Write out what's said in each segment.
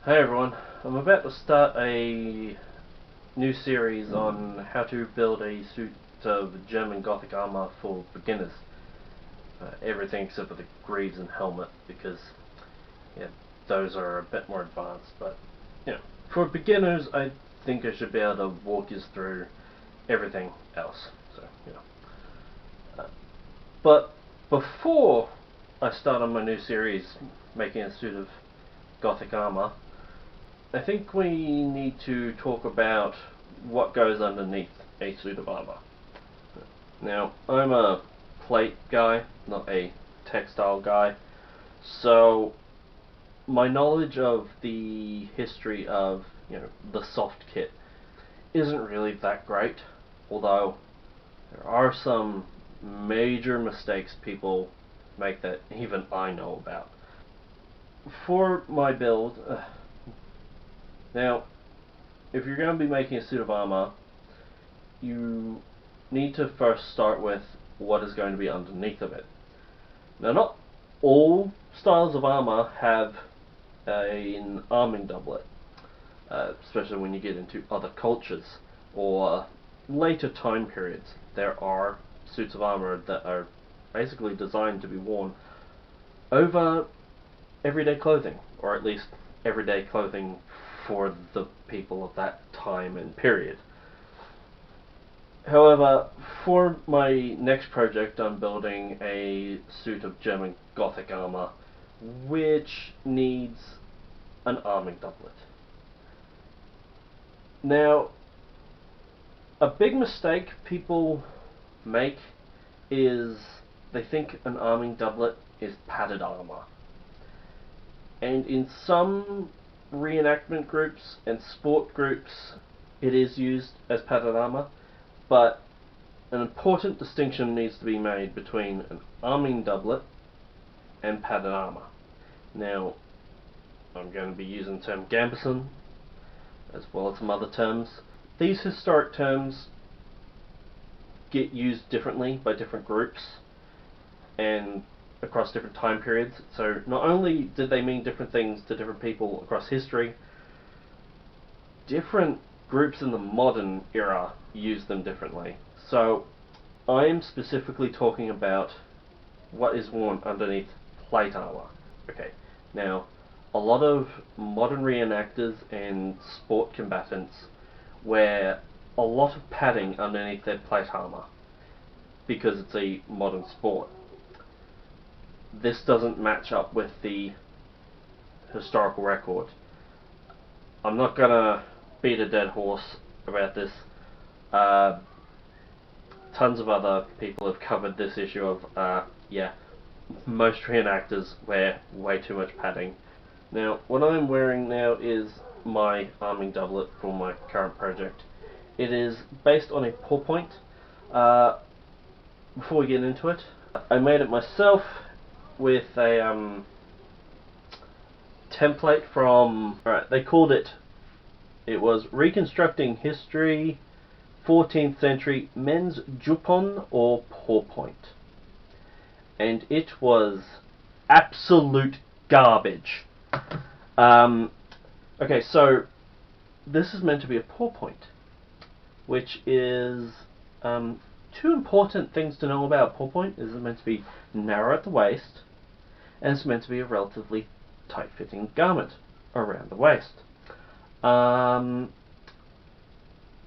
Hey everyone, I'm about to start a new series on how to build a suit of German Gothic armor for beginners. Everything except for the greaves and helmet, because yeah, those are a bit more advanced. But for beginners, I think I should be able to walk you through everything else. So but before I start on my new series, making a suit of Gothic armor, I think we need to talk about what goes underneath a suit of armor. Now, I'm a plate guy, not a textile guy, so my knowledge of the history of the soft kit isn't really that great, although there are some major mistakes people make that even I know about. For my build, now, if you're going to be making a suit of armor, you need to first start with what is going to be underneath of it. Now, not all styles of armor have an arming doublet, especially when you get into other cultures or later time periods. There are suits of armor that are basically designed to be worn over everyday clothing, or at least everyday clothing for the people of that time and period. However, for my next project, I'm building a suit of German Gothic armor, which needs an arming doublet. Now, a big mistake people make is they think an arming doublet is padded armor. And in some reenactment groups and sport groups, it is used as padded armor, but an important distinction needs to be made between an arming doublet and padded armor. Now, I'm going to be using the term gambeson as well as some other terms. These historic terms get used differently by different groups and across different time periods. So not only did they mean different things to different people across history, different groups in the modern era use them differently. So I am specifically talking about what is worn underneath plate armor. Okay, now a lot of modern reenactors and sport combatants wear a lot of padding underneath their plate armor because it's a modern sport. This doesn't match up with the historical record. I'm not gonna beat a dead horse about this. Tons of other people have covered this issue of, most reenactors wear way too much padding. Now, what I'm wearing now is my arming doublet for my current project. It is based on a pourpoint. Before we get into it, I made it myself with a template from, they called it was Reconstructing History 14th Century Men's Jupon or Pourpoint. And it was absolute garbage. Okay, so this is meant to be a pourpoint, which is two important things to know about a pourpoint. Is it's meant to be narrow at the waist, and it's meant to be a relatively tight-fitting garment around the waist.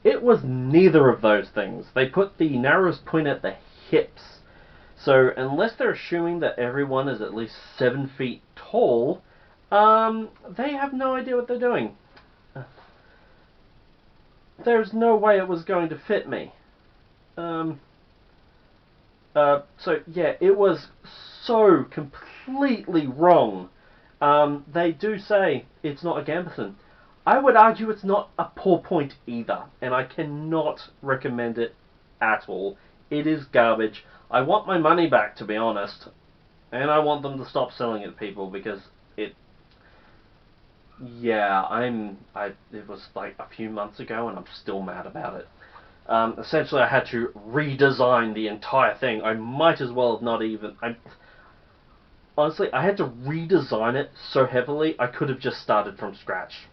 It was neither of those things. They put the narrowest point at the hips. So unless they're assuming that everyone is at least 7 feet tall, they have no idea what they're doing. There's no way it was going to fit me. So yeah, it was so completely wrong. They do say it's not a gambeson. I would argue it's not a pourpoint either, and I cannot recommend it at all. It is garbage. I want my money back, to be honest, and I want them to stop selling it to people because it. Yeah, it was like a few months ago, and I'm still mad about it. Essentially, I had to redesign the entire thing. I might as well have not even. honestly, I had to redesign it so heavily, I could have just started from scratch.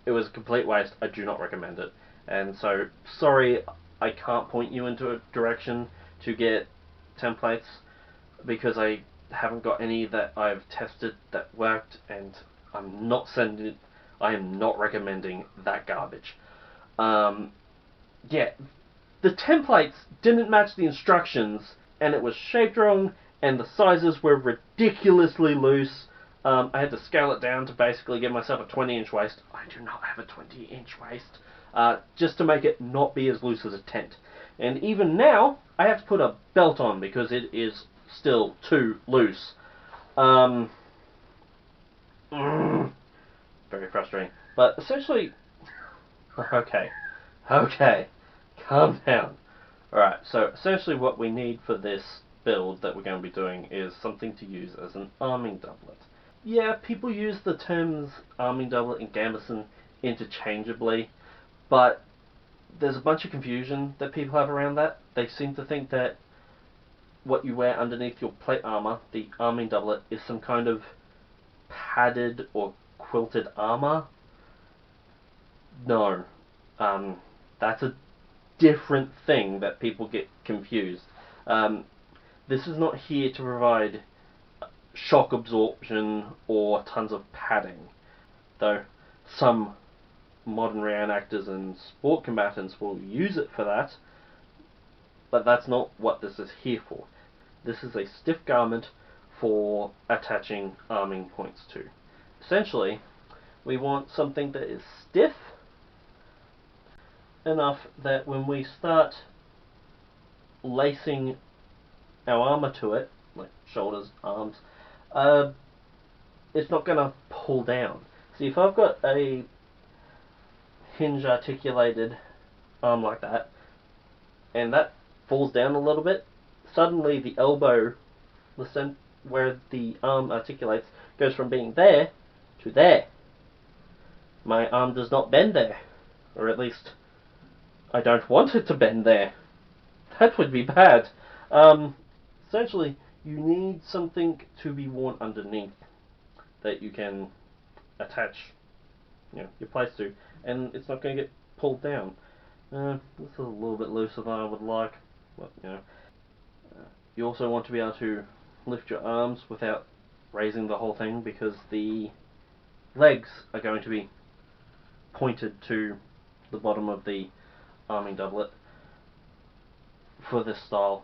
It was a complete waste. I do not recommend it. And so, sorry, I can't point you into a direction to get templates, because I haven't got any that I've tested that worked, and I'm not sending it. I am not recommending that garbage. Yeah, the templates didn't match the instructions, and it was shaped wrong, and the sizes were ridiculously loose. I had to scale it down to basically give myself a 20-inch waist. I do not have a 20-inch waist. Just to make it not be as loose as a tent. And even now, I have to put a belt on because it is still too loose. Very frustrating. But essentially, okay, calm down. Alright, so essentially what we need for this build that we're going to be doing is something to use as an arming doublet. Yeah, people use the terms arming doublet and gambeson interchangeably, but there's a bunch of confusion that people have around that. They seem to think that what you wear underneath your plate armor, the arming doublet, is some kind of padded or quilted armor. No, that's a different thing that people get confused. This is not here to provide shock absorption or tons of padding, though some modern reenactors and sport combatants will use it for that, but that's not what this is here for. This is a stiff garment for attaching arming points to. Essentially, we want something that is stiff enough that when we start lacing our armor to it, like shoulders, arms, it's not going to pull down. See, if I've got a hinge articulated arm like that, and that falls down a little bit, suddenly the elbow, where the arm articulates, goes from being there to there. My arm does not bend there, or at least I don't want it to bend there. That would be bad. Essentially, you need something to be worn underneath that you can attach, your plates to, and it's not going to get pulled down. This is a little bit looser than I would like, but you also want to be able to lift your arms without raising the whole thing, because the legs are going to be pointed to the bottom of the arming doublet for this style.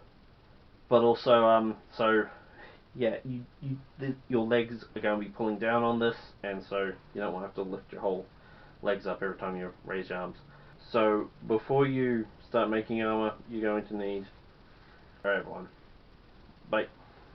But also, so yeah, your legs are going to be pulling down on this, and so you don't want to have to lift your whole legs up every time you raise your arms. So before you start making armor, you're going to need. Alright, everyone. Bye.